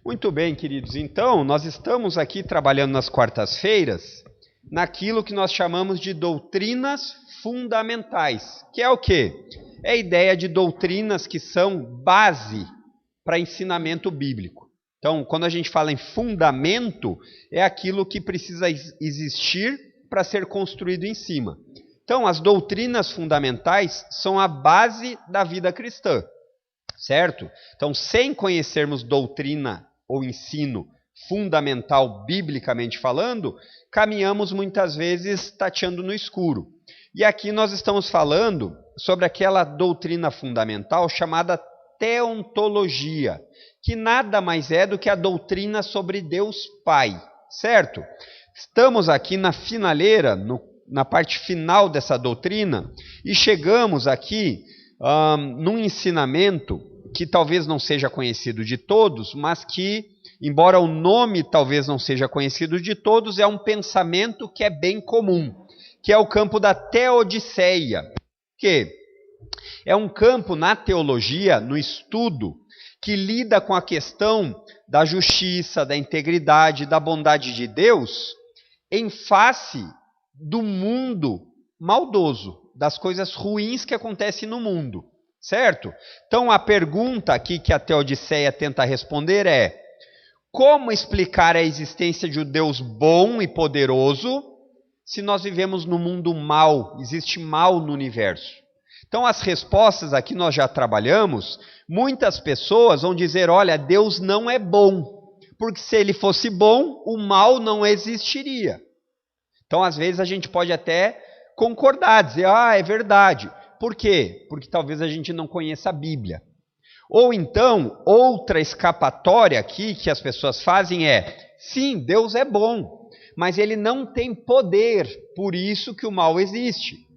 Muito bem, queridos. Então, nós estamos aqui trabalhando nas quartas-feiras naquilo que nós chamamos de doutrinas fundamentais, que é o quê? É a ideia de doutrinas que são base para ensinamento bíblico. Então, quando a gente fala em fundamento, é aquilo que precisa existir para ser construído em cima. Então, as doutrinas fundamentais são a base da vida cristã, certo? Então, sem conhecermos doutrina ou ensino fundamental, biblicamente falando, caminhamos muitas vezes tateando no escuro. E aqui nós estamos falando sobre aquela doutrina fundamental chamada teontologia, que nada mais é do que a doutrina sobre Deus Pai, certo? Estamos aqui na finaleira, na parte final dessa doutrina, e chegamos aqui num ensinamento que talvez não seja conhecido de todos, mas que, embora o nome talvez não seja conhecido de todos, é um pensamento que é bem comum, que é o campo da teodiceia, que é um campo na teologia, no estudo, que lida com a questão da justiça, da integridade, da bondade de Deus, em face do mundo maldoso, das coisas ruins que acontecem no mundo, certo? Então a pergunta aqui que a Teodiceia tenta responder é: como explicar a existência de um Deus bom e poderoso se nós vivemos num mundo mal, existe mal no universo? Então as respostas aqui nós já trabalhamos. Muitas pessoas vão dizer: olha, Deus não é bom, porque se ele fosse bom, o mal não existiria. Então às vezes a gente pode até concordar, dizer: é verdade. Por quê? Porque talvez a gente não conheça a Bíblia. Ou então, outra escapatória aqui que as pessoas fazem é: sim, Deus é bom, mas ele não tem poder, por isso que o mal existe.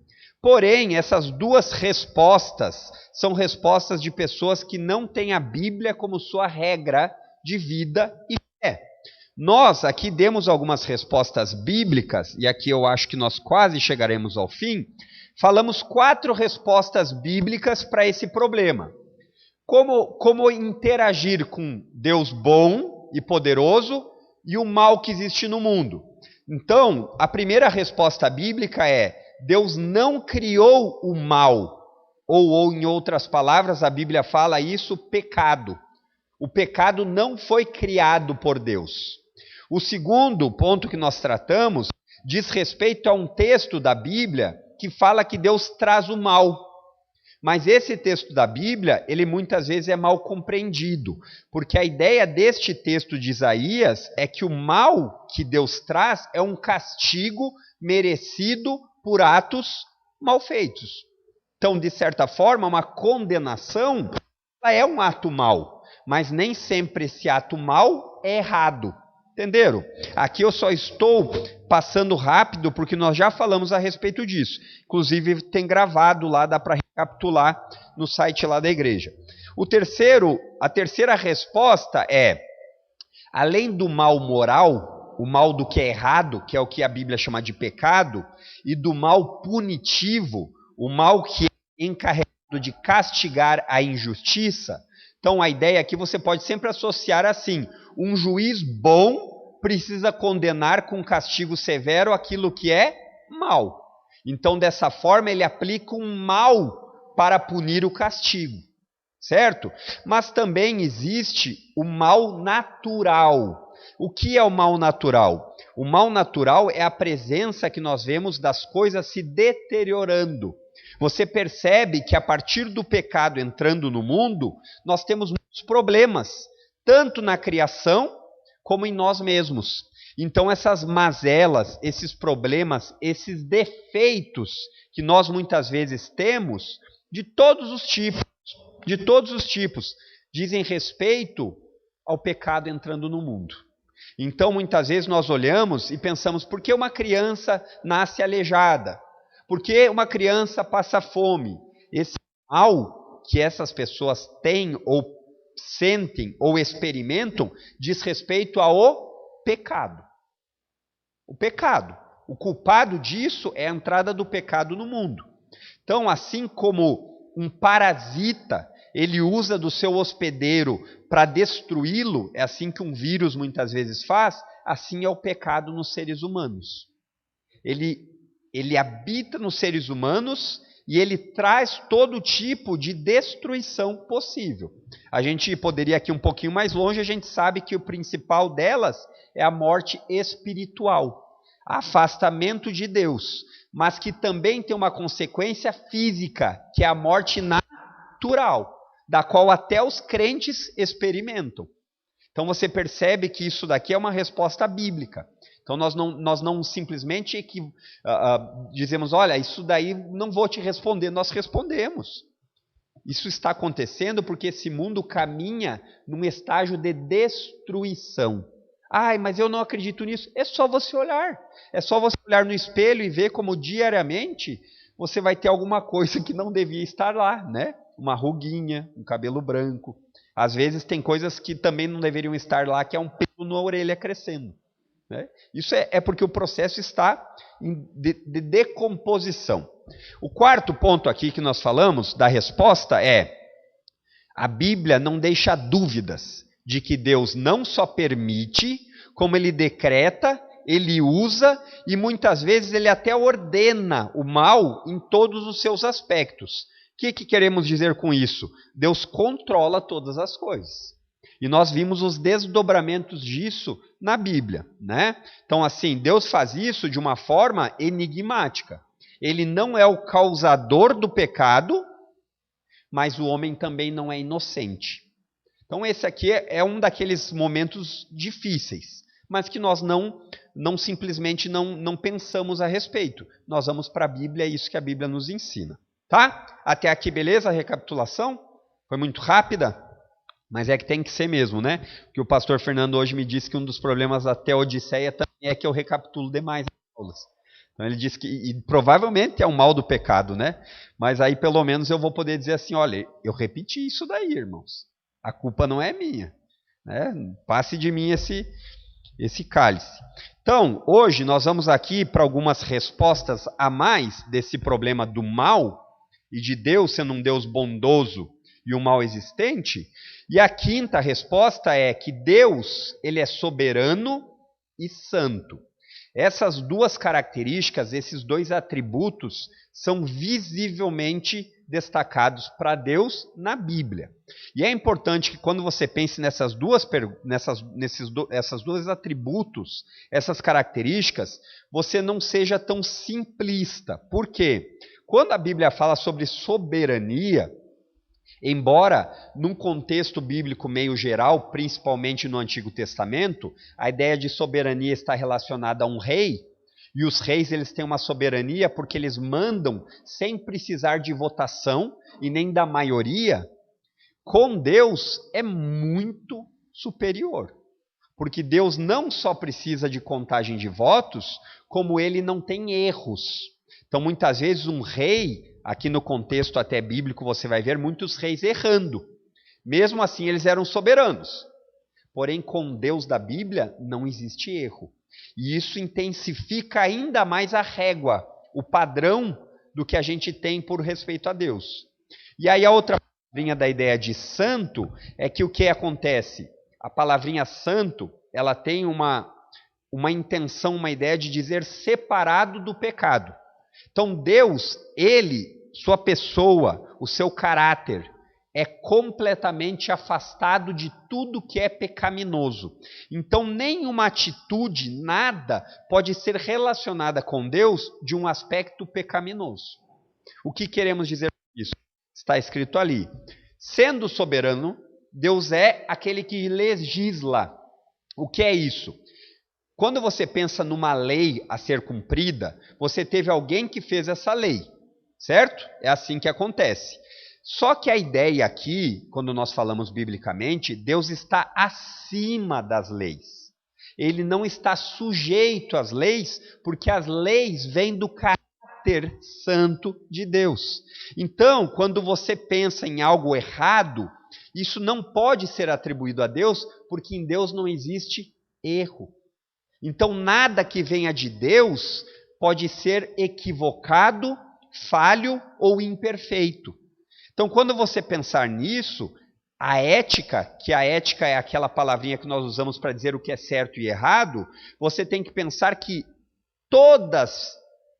Porém, essas duas respostas são respostas de pessoas que não têm a Bíblia como sua regra de vida e fé. Nós aqui demos algumas respostas bíblicas, e aqui eu acho que nós quase chegaremos ao fim. Falamos 4 respostas bíblicas para esse problema. Como interagir com Deus bom e poderoso e o mal que existe no mundo. Então, a primeira resposta bíblica é: Deus não criou o mal, ou em outras palavras, a Bíblia fala isso, pecado. O pecado não foi criado por Deus. O segundo ponto que nós tratamos diz respeito a um texto da Bíblia que fala que Deus traz o mal. Mas esse texto da Bíblia, ele muitas vezes é mal compreendido, porque a ideia deste texto de Isaías é que o mal que Deus traz é um castigo merecido por atos mal feitos. Então, de certa forma, uma condenação ela é um ato mal, mas nem sempre esse ato mal é errado. Entenderam? Aqui eu só estou passando rápido porque nós já falamos a respeito disso. Inclusive tem gravado lá, dá para recapitular no site lá da igreja. A terceira resposta é: além do mal moral, o mal do que é errado, que é o que a Bíblia chama de pecado, e do mal punitivo, o mal que é encarregado de castigar a injustiça. Então a ideia aqui você pode sempre associar assim: um juiz bom precisa condenar com castigo severo aquilo que é mal. Então dessa forma ele aplica um mal para punir o castigo, certo? Mas também existe o mal natural. O que é o mal natural? O mal natural é a presença que nós vemos das coisas se deteriorando. Você percebe que a partir do pecado entrando no mundo, nós temos muitos problemas, tanto na criação como em nós mesmos. Então essas mazelas, esses problemas, esses defeitos que nós muitas vezes temos, de todos os tipos, dizem respeito ao pecado entrando no mundo. Então muitas vezes nós olhamos e pensamos: por que uma criança nasce aleijada? Por que uma criança passa fome? Esse mal que essas pessoas têm ou sentem ou experimentam diz respeito ao pecado. O pecado. O culpado disso é a entrada do pecado no mundo. Então, assim como um parasita, ele usa do seu hospedeiro para destruí-lo, é assim que um vírus muitas vezes faz, assim é o pecado nos seres humanos. Ele habita nos seres humanos e ele traz todo tipo de destruição possível. A gente poderia ir aqui um pouquinho mais longe, a gente sabe que o principal delas é a morte espiritual, afastamento de Deus, mas que também tem uma consequência física, que é a morte natural, da qual até os crentes experimentam. Então você percebe que isso daqui é uma resposta bíblica. Então nós não simplesmente dizemos, olha, isso daí não vou te responder. Nós respondemos. Isso está acontecendo porque esse mundo caminha num estágio de destruição. Ai, mas eu não acredito nisso. É só você olhar. É só você olhar no espelho e ver como diariamente você vai ter alguma coisa que não devia estar lá, né? Uma ruguinha, um cabelo branco. Às vezes tem coisas que também não deveriam estar lá, que é um pelo na orelha crescendo. Né? Isso é porque o processo está de decomposição. O quarto ponto aqui que nós falamos da resposta é: a Bíblia não deixa dúvidas de que Deus não só permite, como ele decreta, ele usa e muitas vezes ele até ordena o mal em todos os seus aspectos. O que queremos dizer com isso? Deus controla todas as coisas. E nós vimos os desdobramentos disso na Bíblia, né? Então, assim, Deus faz isso de uma forma enigmática. Ele não é o causador do pecado, mas o homem também não é inocente. Então, esse aqui é um daqueles momentos difíceis, mas que nós não simplesmente não pensamos a respeito. Nós vamos para a Bíblia, é isso que a Bíblia nos ensina. Tá? Até aqui, beleza? A recapitulação? Foi muito rápida? Mas é que tem que ser mesmo, né? Porque o pastor Fernando hoje me disse que um dos problemas da Teodiceia também é que eu recapitulo demais as aulas. Então ele disse que, e provavelmente é um mal do pecado, né? Mas aí pelo menos eu vou poder dizer assim, olha, eu repeti isso daí, irmãos. A culpa não é minha. Né? Passe de mim esse cálice. Então, hoje nós vamos aqui para algumas respostas a mais desse problema do mal e de Deus sendo um Deus bondoso e o mal existente. E a quinta resposta é que Deus, ele é soberano e santo. Essas duas características, esses dois atributos, são visivelmente destacados para Deus na Bíblia. E é importante que quando você pense nesses dois atributos, essas características, você não seja tão simplista. Por quê? Quando a Bíblia fala sobre soberania, embora num contexto bíblico meio geral, principalmente no Antigo Testamento, a ideia de soberania está relacionada a um rei, e os reis eles têm uma soberania porque eles mandam sem precisar de votação e nem da maioria. Com Deus é muito superior, porque Deus não só precisa de contagem de votos, como ele não tem erros. Então muitas vezes um rei, aqui no contexto até bíblico você vai ver muitos reis errando. Mesmo assim eles eram soberanos. Porém com Deus da Bíblia não existe erro. E isso intensifica ainda mais a régua, o padrão do que a gente tem por respeito a Deus. E aí a outra palavrinha da ideia de santo é que o que acontece? A palavrinha santo, ela tem uma intenção, uma ideia de dizer separado do pecado. Então Deus, ele, sua pessoa, o seu caráter, é completamente afastado de tudo que é pecaminoso. Então nenhuma atitude, nada, pode ser relacionada com Deus de um aspecto pecaminoso. O que queremos dizer com isso? Está escrito ali. Sendo soberano, Deus é aquele que legisla. O que é isso? Quando você pensa numa lei a ser cumprida, você teve alguém que fez essa lei, certo? É assim que acontece. Só que a ideia aqui, quando nós falamos biblicamente, Deus está acima das leis. Ele não está sujeito às leis, porque as leis vêm do caráter santo de Deus. Então, quando você pensa em algo errado, isso não pode ser atribuído a Deus, porque em Deus não existe erro. Então, nada que venha de Deus pode ser equivocado, falho ou imperfeito. Então, quando você pensar nisso, a ética, que a ética é aquela palavrinha que nós usamos para dizer o que é certo e errado, você tem que pensar que todas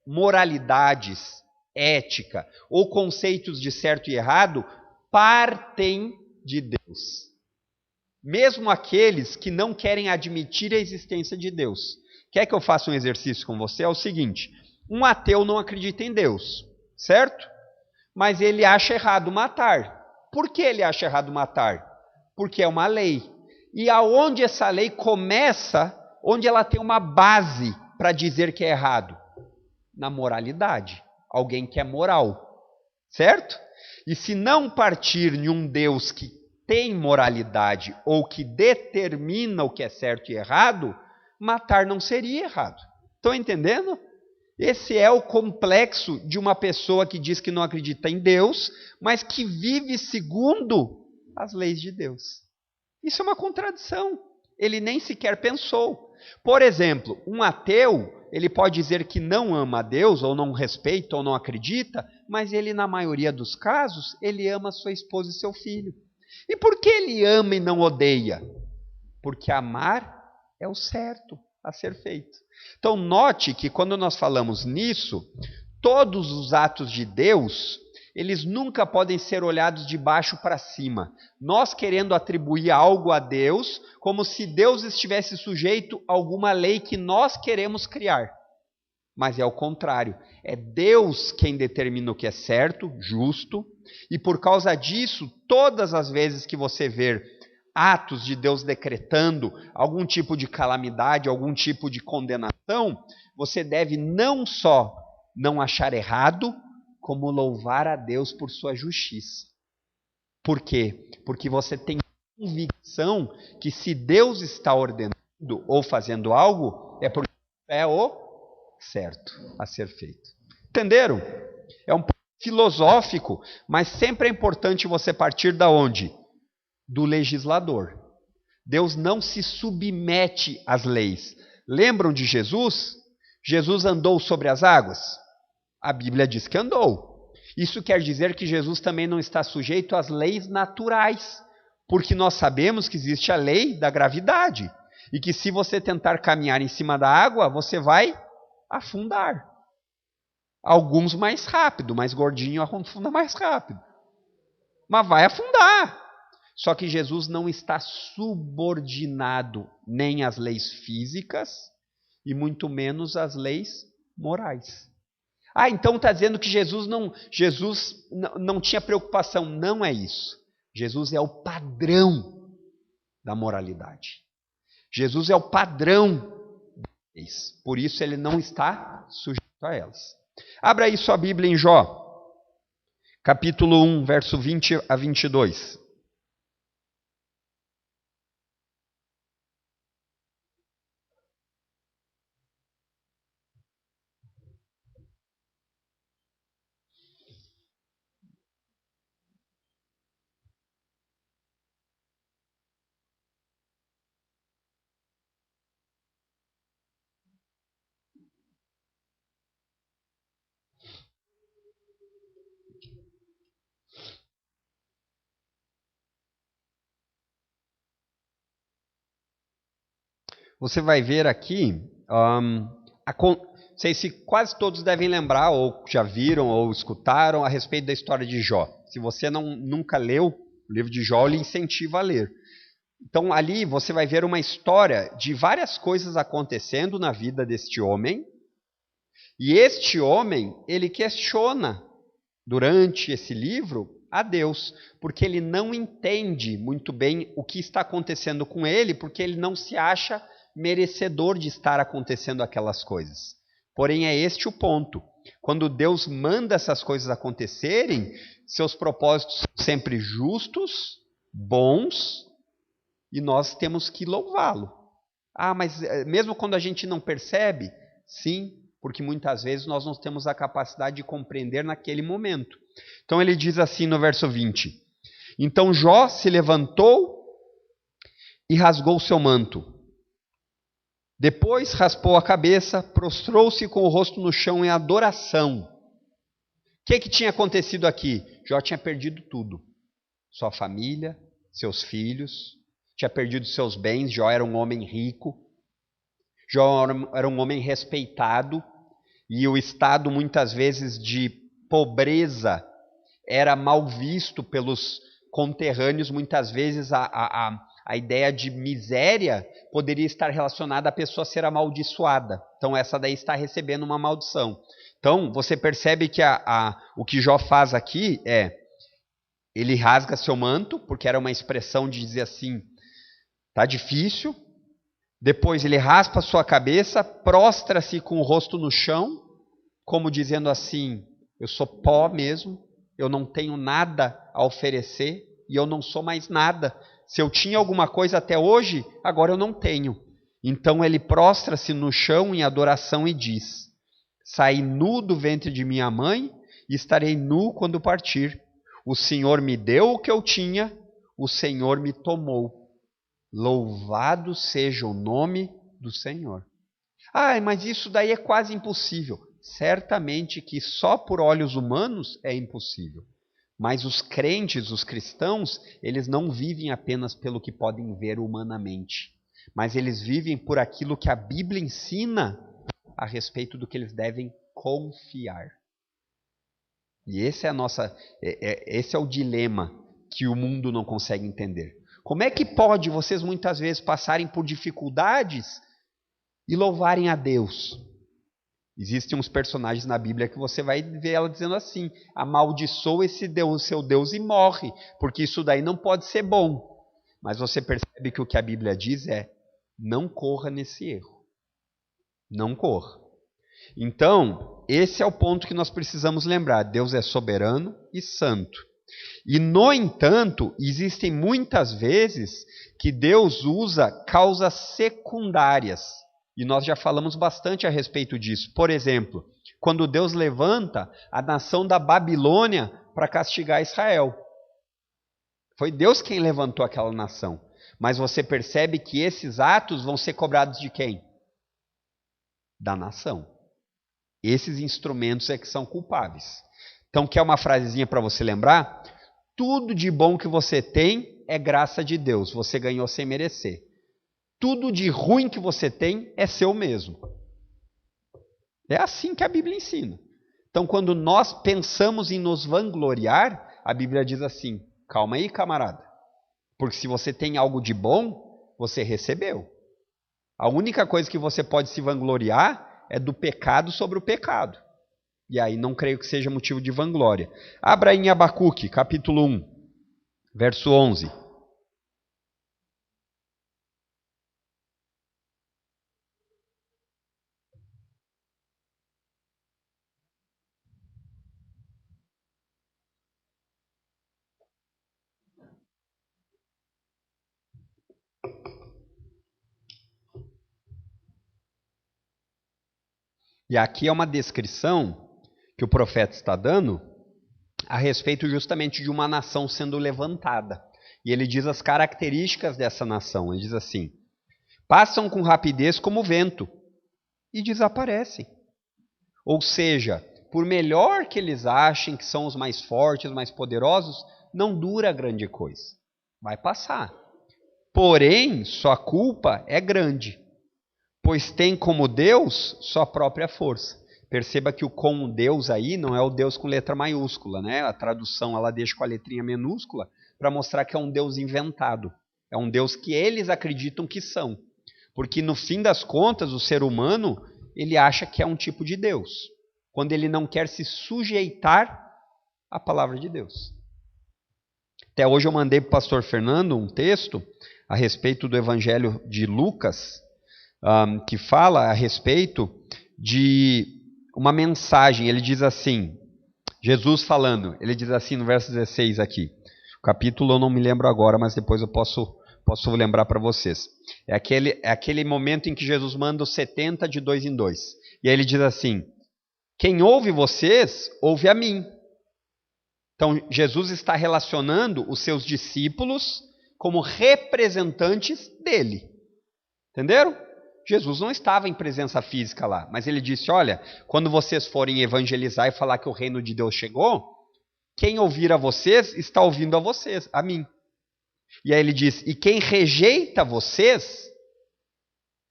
moralidades, ética ou conceitos de certo e errado partem de Deus. Mesmo aqueles que não querem admitir a existência de Deus. Quer que eu faça um exercício com você? É o seguinte: um ateu não acredita em Deus, certo? Mas ele acha errado matar. Por que ele acha errado matar? Porque é uma lei. E aonde essa lei começa, onde ela tem uma base para dizer que é errado? Na moralidade. Alguém que é moral, certo? E se não partir de um Deus que tem moralidade ou que determina o que é certo e errado, matar não seria errado. Estão entendendo? Esse é o complexo de uma pessoa que diz que não acredita em Deus, mas que vive segundo as leis de Deus. Isso é uma contradição. Ele nem sequer pensou. Por exemplo, um ateu, ele pode dizer que não ama a Deus, ou não respeita, ou não acredita, mas ele, na maioria dos casos, ele ama sua esposa e seu filho. E por que ele ama e não odeia? Porque amar é o certo a ser feito. Então, note que quando nós falamos nisso, todos os atos de Deus, eles nunca podem ser olhados de baixo para cima. Nós querendo atribuir algo a Deus, como se Deus estivesse sujeito a alguma lei que nós queremos criar. Mas é o contrário. É Deus quem determina o que é certo, justo, e por causa disso, todas as vezes que você ver atos de Deus decretando algum tipo de calamidade, algum tipo de condenação, você deve não só não achar errado, como louvar a Deus por sua justiça. Por quê? Porque você tem convicção que se Deus está ordenando ou fazendo algo, é porque é o certo a ser feito. Entenderam? É um pouco filosófico, mas sempre é importante você partir da onde? Do legislador. Deus não se submete às leis. Lembram de Jesus? Jesus andou sobre as águas? A Bíblia diz que andou. Isso quer dizer que Jesus também não está sujeito às leis naturais, porque nós sabemos que existe a lei da gravidade, e que se você tentar caminhar em cima da água, você vai afundar. Alguns mais rápido, mais gordinho afunda mais rápido. Mas vai afundar. Só que Jesus não está subordinado nem às leis físicas e muito menos às leis morais. Ah, então está dizendo que Jesus não tinha preocupação. Não é isso. Jesus é o padrão da moralidade. Jesus é o padrão das leis. Por isso ele não está sujeito a elas. Abra aí sua Bíblia em Jó, capítulo 1, verso 20 a 22. Você vai ver aqui, não sei se quase todos devem lembrar, ou já viram, ou escutaram a respeito da história de Jó. Se você nunca leu o livro de Jó, eu lhe incentivo a ler. Então ali você vai ver uma história de várias coisas acontecendo na vida deste homem, e este homem, ele questiona durante esse livro a Deus, porque ele não entende muito bem o que está acontecendo com ele, porque ele não se acha merecedor de estar acontecendo aquelas coisas. Porém, é este o ponto. Quando Deus manda essas coisas acontecerem, seus propósitos são sempre justos, bons, e nós temos que louvá-lo. Ah, mas mesmo quando a gente não percebe? Sim, porque muitas vezes nós não temos a capacidade de compreender naquele momento. Então ele diz assim no verso 20: Então Jó se levantou e rasgou seu manto. Depois raspou a cabeça, prostrou-se com o rosto no chão em adoração. que tinha acontecido aqui? Jó tinha perdido tudo. Sua família, seus filhos, tinha perdido seus bens. Jó era um homem rico. Jó era um homem respeitado. E o estado, muitas vezes, de pobreza era mal visto pelos conterrâneos. Muitas vezes a ideia de miséria poderia estar relacionada à pessoa ser amaldiçoada. Então essa daí está recebendo uma maldição. Então você percebe que o que Jó faz aqui ele rasga seu manto, porque era uma expressão de dizer assim, tá difícil. Depois ele raspa a sua cabeça, prostra-se com o rosto no chão, como dizendo assim, eu sou pó mesmo, eu não tenho nada a oferecer e eu não sou mais nada. Se eu tinha alguma coisa até hoje, agora eu não tenho. Então ele prostra-se no chão em adoração e diz, saí nu do ventre de minha mãe e estarei nu quando partir. O Senhor me deu o que eu tinha, o Senhor me tomou. Louvado seja o nome do Senhor. Mas isso daí é quase impossível. Certamente que só por olhos humanos é impossível. Mas os crentes, os cristãos, eles não vivem apenas pelo que podem ver humanamente. Mas eles vivem por aquilo que a Bíblia ensina a respeito do que eles devem confiar. E esse é o dilema que o mundo não consegue entender. Como é que pode vocês muitas vezes passarem por dificuldades e louvarem a Deus? Existem uns personagens na Bíblia que você vai ver ela dizendo assim, amaldiçoa esse Deus, seu Deus, e morre, porque isso daí não pode ser bom. Mas você percebe que o que a Bíblia diz não corra nesse erro. Não corra. Então, esse é o ponto que nós precisamos lembrar. Deus é soberano e santo. E, no entanto, existem muitas vezes que Deus usa causas secundárias. E nós já falamos bastante a respeito disso. Por exemplo, quando Deus levanta a nação da Babilônia para castigar Israel. Foi Deus quem levantou aquela nação. Mas você percebe que esses atos vão ser cobrados de quem? Da nação. Esses instrumentos é que são culpáveis. Então, quer uma frasezinha para você lembrar? Tudo de bom que você tem é graça de Deus. Você ganhou sem merecer. Tudo de ruim que você tem é seu mesmo. É assim que a Bíblia ensina. Então, quando nós pensamos em nos vangloriar, a Bíblia diz assim, calma aí, camarada. Porque se você tem algo de bom, você recebeu. A única coisa que você pode se vangloriar é do pecado sobre o pecado. E aí não creio que seja motivo de vanglória. Abra em Abacuque, capítulo 1, verso 11. E aqui é uma descrição que o profeta está dando a respeito justamente de uma nação sendo levantada. E ele diz as características dessa nação. Ele diz assim, passam com rapidez como vento e desaparecem. Ou seja, por melhor que eles achem que são os mais fortes, os mais poderosos, não dura grande coisa. Vai passar. Porém, sua culpa é grande, pois tem como Deus sua própria força. Perceba que o com Deus aí não é o Deus com letra maiúscula, né? A tradução ela deixa com a letrinha minúscula para mostrar que é um Deus inventado. É um Deus que eles acreditam que são. Porque no fim das contas, o ser humano, ele acha que é um tipo de Deus. Quando ele não quer se sujeitar à palavra de Deus. Até hoje eu mandei para o pastor Fernando um texto a respeito do Evangelho de Lucas, que fala a respeito de uma mensagem. Ele diz assim, Jesus falando, ele diz assim no verso 16 aqui, o capítulo eu não me lembro agora, mas depois eu posso lembrar para vocês. É aquele momento em que Jesus manda os 70 de 2 em 2. E aí ele diz assim, quem ouve vocês, ouve a mim. Então Jesus está relacionando os seus discípulos como representantes dele. Entenderam? Jesus não estava em presença física lá, mas ele disse, olha, quando vocês forem evangelizar e falar que o reino de Deus chegou, quem ouvir a vocês está ouvindo a vocês, a mim. E aí ele diz, e quem rejeita vocês,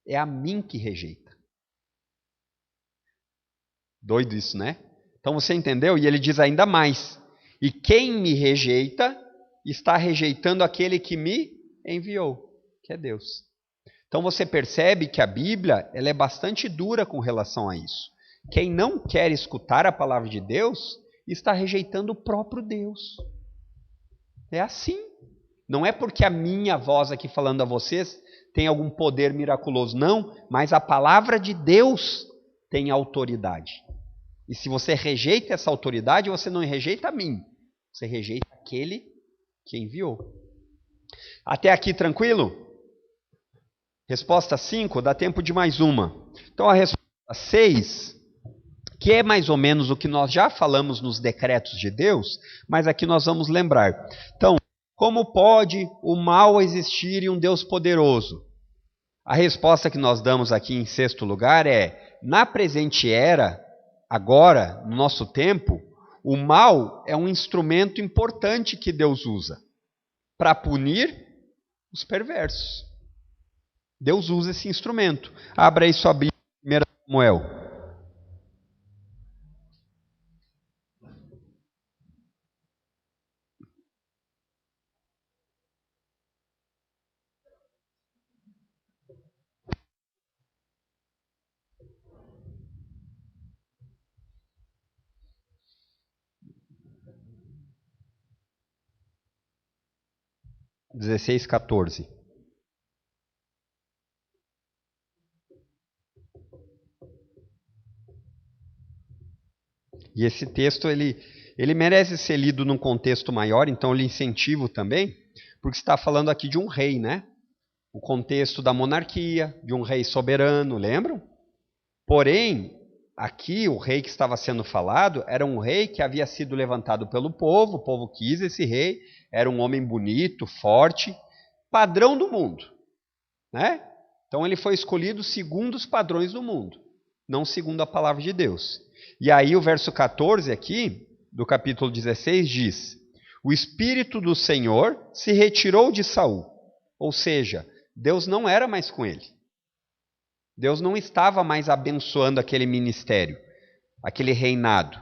é a mim que rejeita. Doido isso, né? Então você entendeu? E ele diz ainda mais, e quem me rejeita, está rejeitando aquele que me enviou, que é Deus. Então você percebe que a Bíblia ela é bastante dura com relação a isso. Quem não quer escutar a palavra de Deus, está rejeitando o próprio Deus. É assim. Não é porque a minha voz aqui falando a vocês tem algum poder miraculoso, não, mas a palavra de Deus tem autoridade. E se você rejeita essa autoridade, você não rejeita a mim, você rejeita aquele que enviou. Até aqui tranquilo? Resposta 5, dá tempo de mais uma. Então a resposta 6, que é mais ou menos o que nós já falamos nos decretos de Deus, mas aqui nós vamos lembrar. Então, como pode o mal existir em um Deus poderoso? A resposta que nós damos aqui em 6º lugar é, na presente era, agora, no nosso tempo, o mal é um instrumento importante que Deus usa para punir os perversos. Deus usa esse instrumento. Abra aí sua Bíblia, 1 Samuel. (16:14). E esse texto, ele merece ser lido num contexto maior, então eu lhe incentivo também, porque está falando aqui de um rei, né? O contexto da monarquia, de um rei soberano, lembram? Porém, aqui o rei que estava sendo falado era um rei que havia sido levantado pelo povo, o povo quis esse rei, era um homem bonito, forte, padrão do mundo, né? Então ele foi escolhido segundo os padrões do mundo, não segundo a palavra de Deus. E aí o verso 14 aqui, do capítulo 16, diz, o Espírito do Senhor se retirou de Saul, ou seja, Deus não era mais com ele. Deus não estava mais abençoando aquele ministério, aquele reinado.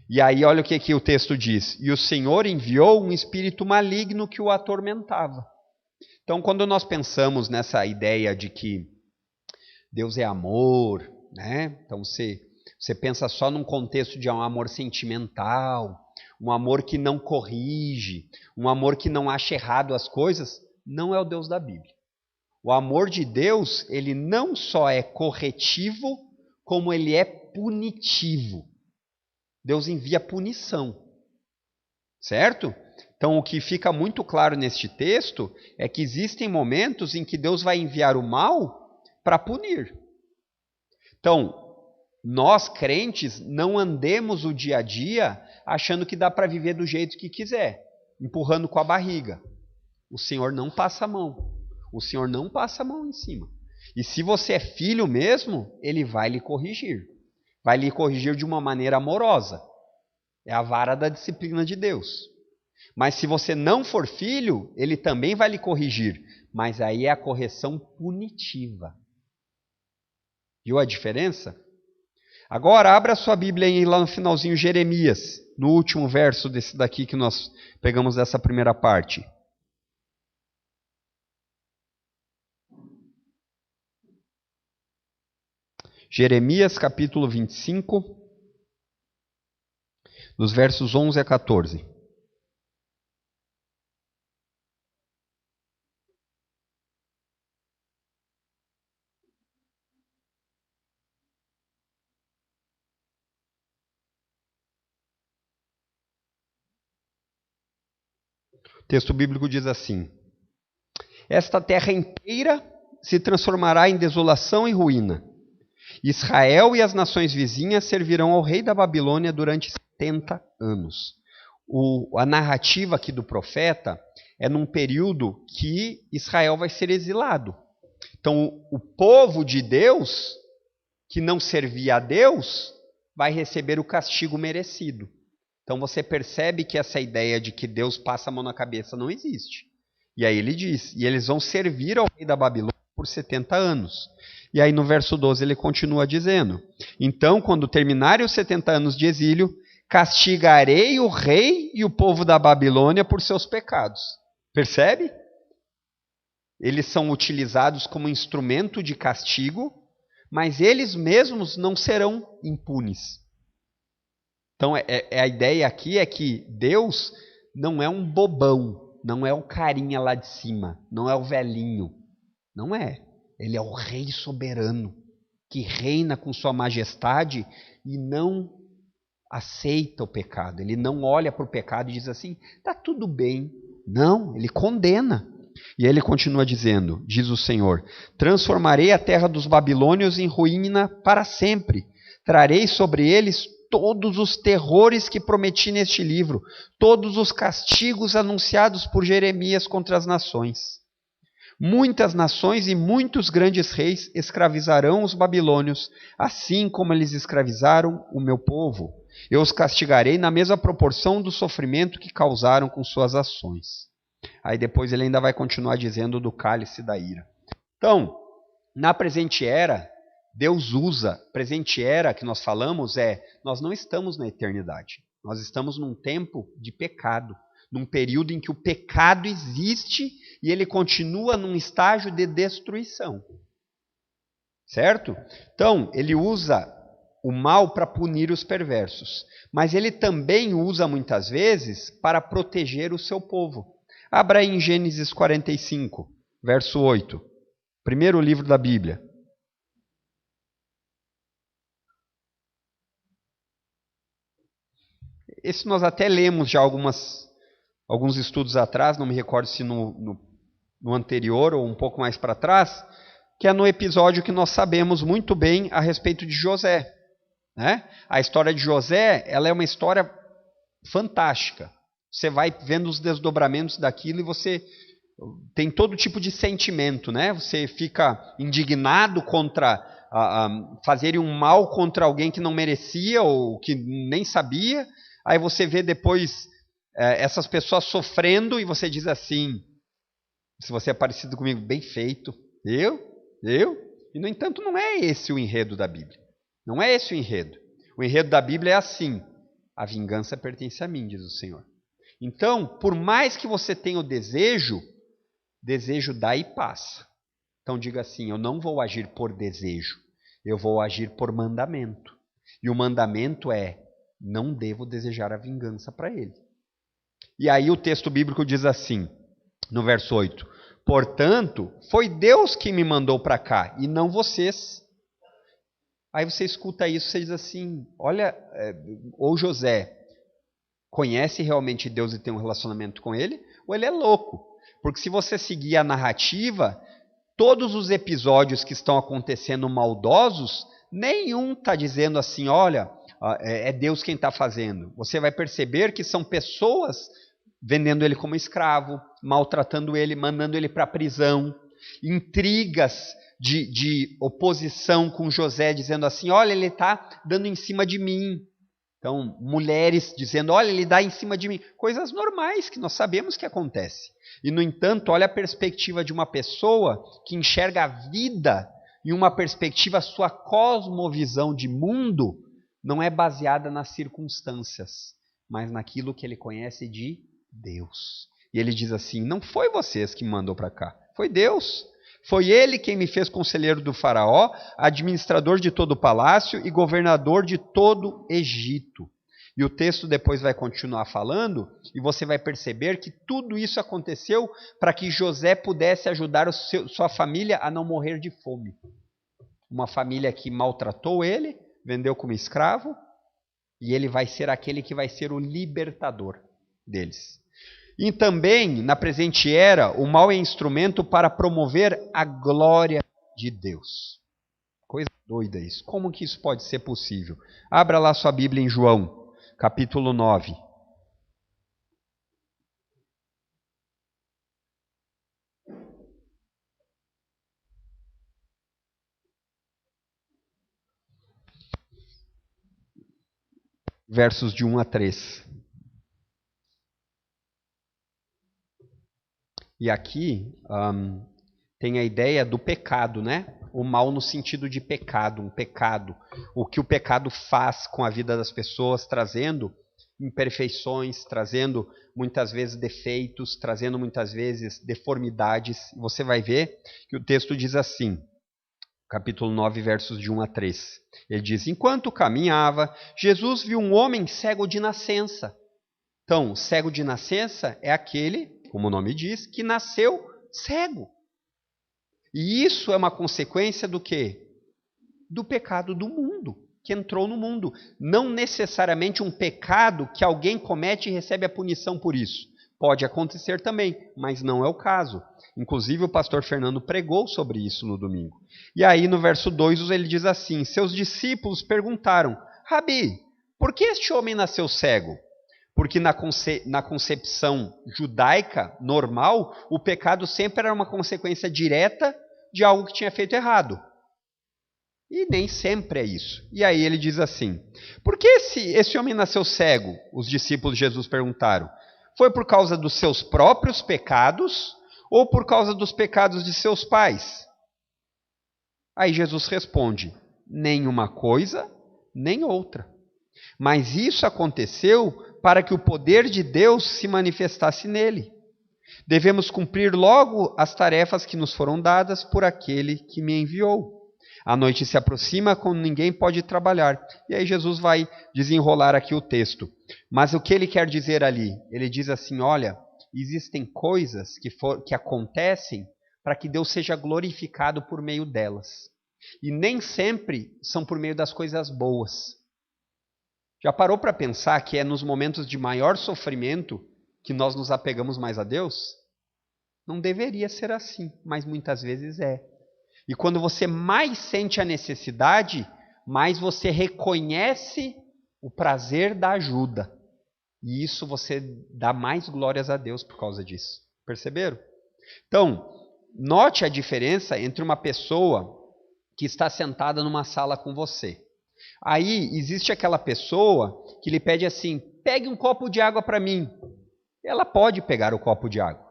E aí olha o que o texto diz, e o Senhor enviou um espírito maligno que o atormentava. Então quando nós pensamos nessa ideia de que Deus é amor, né? Então você pensa só num contexto de um amor sentimental, um amor que não corrige, um amor que não acha errado as coisas, não é o Deus da Bíblia. O amor de Deus, ele não só é corretivo, como ele é punitivo. Deus envia punição, certo? Então o que fica muito claro neste texto é que existem momentos em que Deus vai enviar o mal para punir. Então, nós crentes não andemos o dia a dia achando que dá para viver do jeito que quiser, empurrando com a barriga. O Senhor não passa a mão. O Senhor não passa a mão em cima. E se você é filho mesmo, Ele vai lhe corrigir. Vai lhe corrigir de uma maneira amorosa. É a vara da disciplina de Deus. Mas se você não for filho, Ele também vai lhe corrigir. Mas aí é a correção punitiva. Viu a diferença? Agora, abra sua Bíblia aí lá no finalzinho, Jeremias, no último verso desse daqui que nós pegamos dessa primeira parte. Jeremias, capítulo 25, dos versos 11 a 14. O texto bíblico diz assim: esta terra inteira se transformará em desolação e ruína. Israel e as nações vizinhas servirão ao rei da Babilônia durante 70 anos. A narrativa aqui do profeta é num período que Israel vai ser exilado. Então, o povo de Deus, que não servia a Deus, vai receber o castigo merecido. Então, você percebe que essa ideia de que Deus passa a mão na cabeça não existe. E aí ele diz, e eles vão servir ao rei da Babilônia por 70 anos. E aí no verso 12 ele continua dizendo, então, quando terminarem os 70 anos de exílio, castigarei o rei e o povo da Babilônia por seus pecados. Percebe? Eles são utilizados como instrumento de castigo, mas eles mesmos não serão impunes. Então, a ideia aqui é que Deus não é um bobão, não é o carinha lá de cima, não é o velhinho. Não é. Ele é o rei soberano, que reina com sua majestade e não aceita o pecado. Ele não olha para o pecado e diz assim, está tudo bem. Não, ele condena. E ele continua dizendo, diz o Senhor, transformarei a terra dos babilônios em ruína para sempre. Trarei sobre eles todos os terrores que prometi neste livro, todos os castigos anunciados por Jeremias contra as nações. Muitas nações e muitos grandes reis escravizarão os babilônios, assim como eles escravizaram o meu povo. Eu os castigarei na mesma proporção do sofrimento que causaram com suas ações. Aí depois ele ainda vai continuar dizendo do cálice da ira. Então, na presente era, Deus usa, presente era que nós falamos nós não estamos na eternidade. Nós estamos num tempo de pecado, num período em que o pecado existe e ele continua num estágio de destruição. Certo? Então, ele usa o mal para punir os perversos, mas ele também usa muitas vezes para proteger o seu povo. Abra aí em Gênesis 45, verso 8. Primeiro livro da Bíblia. Esse nós até lemos já alguns estudos atrás, não me recordo se no anterior ou um pouco mais para trás, que é no episódio que nós sabemos muito bem a respeito de José. Né? A história de José, ela é uma história fantástica. Você vai vendo os desdobramentos daquilo e você tem todo tipo de sentimento, né? Você fica indignado contra fazerem um mal contra alguém que não merecia ou que nem sabia. Aí você vê depois essas pessoas sofrendo e você diz assim, se você é parecido comigo, bem feito. Eu? E no entanto não é esse o enredo da Bíblia. Não é esse o enredo. O enredo da Bíblia é assim, a vingança pertence a mim, diz o Senhor. Então, por mais que você tenha o desejo dá e passa. Então diga assim, eu não vou agir por desejo, eu vou agir por mandamento. E o mandamento é, não devo desejar a vingança para ele. E aí o texto bíblico diz assim, no verso 8, portanto, foi Deus quem me mandou para cá, e não vocês. Aí você escuta isso, você diz assim, olha, ou José conhece realmente Deus e tem um relacionamento com ele, ou ele é louco. Porque se você seguir a narrativa, todos os episódios que estão acontecendo maldosos, nenhum está dizendo assim, olha, é Deus quem está fazendo. Você vai perceber que são pessoas vendendo ele como escravo, maltratando ele, mandando ele para a prisão, intrigas de oposição com José, dizendo assim, olha, ele está dando em cima de mim. Então, mulheres dizendo, olha, ele dá em cima de mim. Coisas normais que nós sabemos que acontece. E, no entanto, olha a perspectiva de uma pessoa que enxerga a vida em uma perspectiva, sua cosmovisão de mundo não é baseada nas circunstâncias, mas naquilo que ele conhece de Deus. E ele diz assim, não foi vocês que me mandou para cá, foi Deus. Foi ele quem me fez conselheiro do faraó, administrador de todo o palácio e governador de todo o Egito. E o texto depois vai continuar falando, e você vai perceber que tudo isso aconteceu para que José pudesse ajudar sua família a não morrer de fome. Uma família que maltratou ele, vendeu como escravo, e ele vai ser aquele que vai ser o libertador deles. E também, na presente era, o mal é instrumento para promover a glória de Deus. Coisa doida isso. Como que isso pode ser possível? Abra lá sua Bíblia em João, capítulo 9. versos de 1 a 3. E aqui tem a ideia do pecado, né? O mal no sentido de pecado, um pecado. O que o pecado faz com a vida das pessoas, trazendo imperfeições, trazendo muitas vezes defeitos, trazendo muitas vezes deformidades. Você vai ver que o texto diz assim, capítulo 9, versos de 1 a 3. Ele diz, enquanto caminhava, Jesus viu um homem cego de nascença. Então, cego de nascença é aquele, como o nome diz, que nasceu cego. E isso é uma consequência do quê? Do pecado do mundo, que entrou no mundo. Não necessariamente um pecado que alguém comete e recebe a punição por isso. Pode acontecer também, mas não é o caso. Inclusive o pastor Fernando pregou sobre isso no domingo. E aí no verso 2 ele diz assim, seus discípulos perguntaram, Rabi, por que este homem nasceu cego? Porque na concepção judaica normal, o pecado sempre era uma consequência direta de algo que tinha feito errado. E nem sempre é isso. E aí ele diz assim, por que esse homem nasceu cego? Os discípulos de Jesus perguntaram. Foi por causa dos seus próprios pecados ou por causa dos pecados de seus pais? Aí Jesus responde, nem uma coisa, nem outra. Mas isso aconteceu para que o poder de Deus se manifestasse nele. Devemos cumprir logo as tarefas que nos foram dadas por aquele que me enviou. A noite se aproxima quando ninguém pode trabalhar. E aí Jesus vai desenrolar aqui o texto. Mas o que ele quer dizer ali? Ele diz assim, olha, existem coisas que acontecem para que Deus seja glorificado por meio delas. E nem sempre são por meio das coisas boas. Já parou para pensar que é nos momentos de maior sofrimento que nós nos apegamos mais a Deus? Não deveria ser assim, mas muitas vezes é. E quando você mais sente a necessidade, mais você reconhece o prazer da ajuda. E isso você dá mais glórias a Deus por causa disso. Perceberam? Então, note a diferença entre uma pessoa que está sentada numa sala com você. Aí existe aquela pessoa que lhe pede assim, pegue um copo de água para mim. Ela pode pegar o copo de água,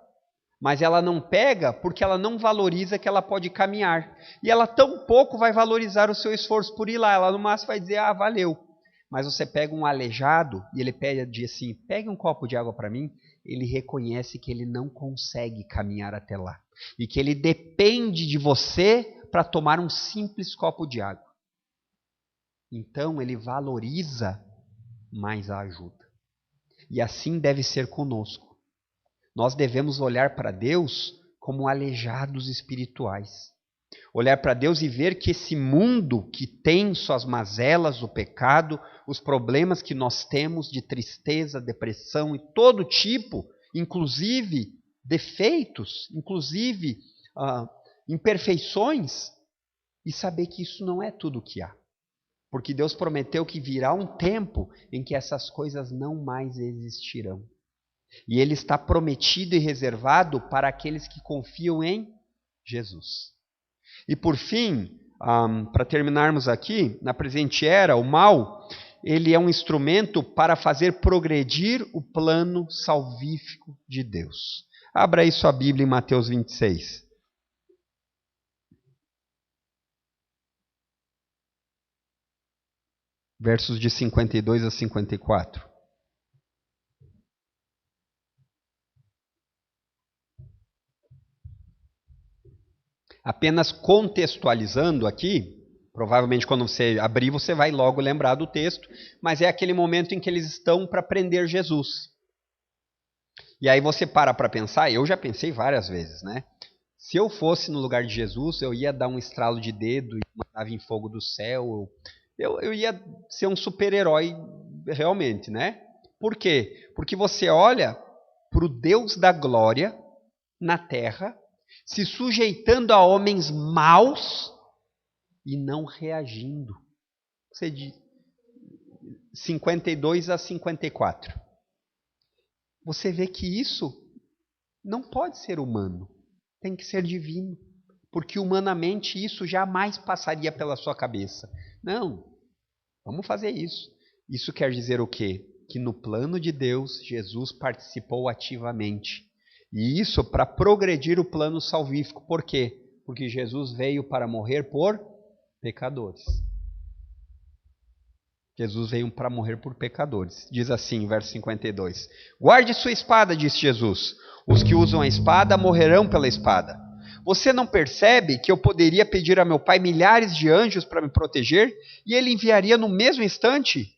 mas ela não pega porque ela não valoriza que ela pode caminhar. E ela tampouco vai valorizar o seu esforço por ir lá. Ela no máximo vai dizer, valeu. Mas você pega um aleijado e ele pede assim, pegue um copo de água para mim. Ele reconhece que ele não consegue caminhar até lá. E que ele depende de você para tomar um simples copo de água. Então ele valoriza mais a ajuda. E assim deve ser conosco. Nós devemos olhar para Deus como aleijados espirituais. Olhar para Deus e ver que esse mundo que tem suas mazelas, o pecado, os problemas que nós temos de tristeza, depressão e todo tipo, inclusive defeitos, inclusive imperfeições, e saber que isso não é tudo o que há. Porque Deus prometeu que virá um tempo em que essas coisas não mais existirão. E Ele está prometido e reservado para aqueles que confiam em Jesus. E por fim, para terminarmos aqui, na presente era, o mal, ele é um instrumento para fazer progredir o plano salvífico de Deus. Abra aí sua Bíblia em Mateus 26. Versos de 52 a 54. Apenas contextualizando aqui, provavelmente quando você abrir, você vai logo lembrar do texto, mas é aquele momento em que eles estão para prender Jesus. E aí você para pensar, eu já pensei várias vezes, né? Se eu fosse no lugar de Jesus, eu ia dar um estralo de dedo e mandar vir fogo do céu. Eu ia ser um super-herói realmente, né? Por quê? Porque você olha para o Deus da glória na terra, se sujeitando a homens maus e não reagindo. Você diz 52 a 54. Você vê que isso não pode ser humano, tem que ser divino. Porque humanamente isso jamais passaria pela sua cabeça. Não, vamos fazer isso. Isso quer dizer o quê? Que no plano de Deus, Jesus participou ativamente. E isso para progredir o plano salvífico. Por quê? Porque Jesus veio para morrer por pecadores. Jesus veio para morrer por pecadores. Diz assim, verso 52. Guarde sua espada, disse Jesus. Os que usam a espada morrerão pela espada. Você não percebe que eu poderia pedir a meu Pai milhares de anjos para me proteger e ele enviaria no mesmo instante?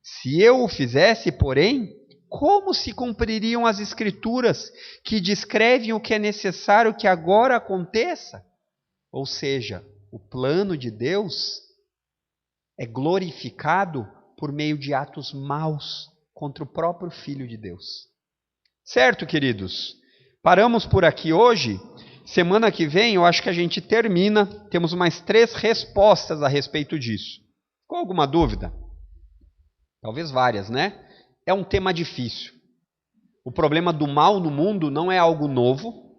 Se eu o fizesse, porém, como se cumpririam as Escrituras que descrevem o que é necessário que agora aconteça? Ou seja, o plano de Deus é glorificado por meio de atos maus contra o próprio Filho de Deus. Certo, queridos? Paramos por aqui hoje. Semana que vem eu acho que a gente termina. Temos mais 3 respostas a respeito disso. Ficou alguma dúvida? Talvez várias, né? É um tema difícil. O problema do mal no mundo não é algo novo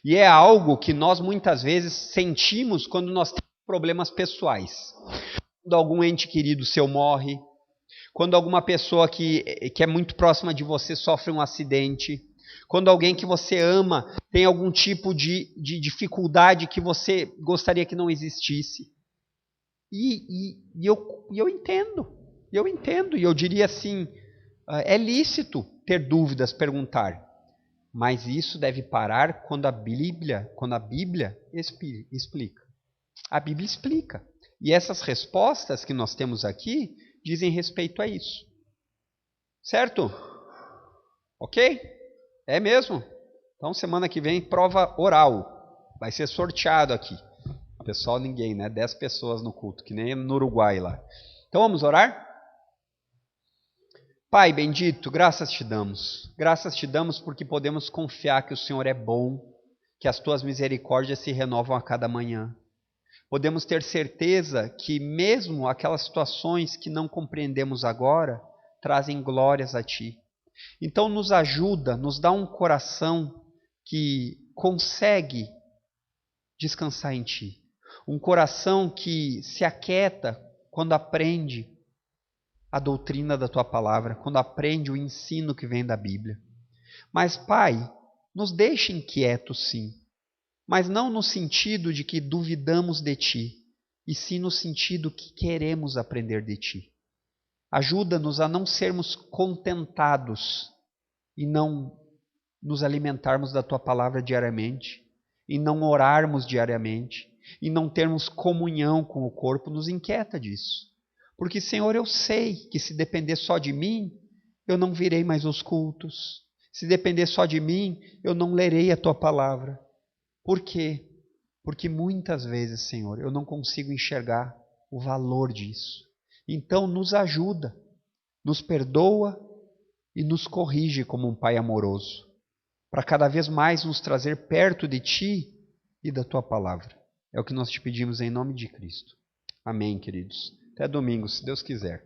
e é algo que nós muitas vezes sentimos quando nós temos problemas pessoais. Quando algum ente querido seu morre, quando alguma pessoa que é muito próxima de você sofre um acidente, quando alguém que você ama tem algum tipo de dificuldade que você gostaria que não existisse. E eu entendo, e eu diria assim, é lícito ter dúvidas, perguntar, mas isso deve parar quando a Bíblia explica. A Bíblia explica. E essas respostas que nós temos aqui dizem respeito a isso. Certo? Ok? É mesmo? Então, semana que vem, prova oral. Vai ser sorteado aqui. Pessoal, ninguém, né? 10 pessoas no culto, que nem no Uruguai lá. Então, vamos orar? Pai bendito, graças te damos. Graças te damos porque podemos confiar que o Senhor é bom, que as tuas misericórdias se renovam a cada manhã. Podemos ter certeza que mesmo aquelas situações que não compreendemos agora, trazem glórias a Ti. Então nos ajuda, nos dá um coração que consegue descansar em Ti. Um coração que se aquieta quando aprende a doutrina da Tua palavra, quando aprende o ensino que vem da Bíblia. Mas Pai, nos deixe inquietos sim. Mas não no sentido de que duvidamos de Ti, e sim no sentido que queremos aprender de Ti. Ajuda-nos a não sermos contentados e não nos alimentarmos da Tua palavra diariamente, e não orarmos diariamente, e não termos comunhão com o corpo, nos inquieta disso. Porque, Senhor, eu sei que se depender só de mim, eu não virei mais aos cultos. Se depender só de mim, eu não lerei a Tua palavra. Por quê? Porque muitas vezes, Senhor, eu não consigo enxergar o valor disso. Então, nos ajuda, nos perdoa e nos corrige como um Pai amoroso, para cada vez mais nos trazer perto de Ti e da Tua palavra. É o que nós te pedimos em nome de Cristo. Amém, queridos. Até domingo, se Deus quiser.